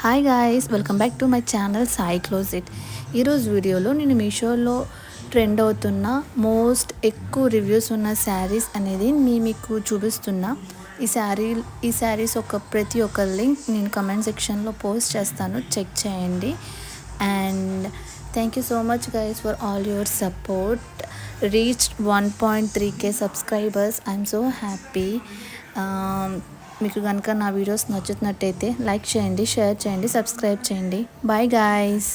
Hi guys, welcome back to my channel Sai క్లోజిట్. ఈరోజు వీడియోలో నేను మీషోలో ట్రెండ్ అవుతున్న ఎక్కువ రివ్యూస్ ఉన్న శారీస్ అనేది మీకు చూపిస్తున్నా. ఈ శారీస్ ప్రతి ఒక్క లింక్ నేను కమెంట్ సెక్షన్లో పోస్ట్ చేస్తాను, చెక్ చేయండి. And thank you so much guys for all your support. Reached 1.3K subscribers. I'm so happy. మీకు కనుక నా వీడియోస్ నచ్చుతున్నట్టయితే లైక్ చేయండి, షేర్ చేయండి, సబ్స్క్రైబ్ చేయండి. Bye guys.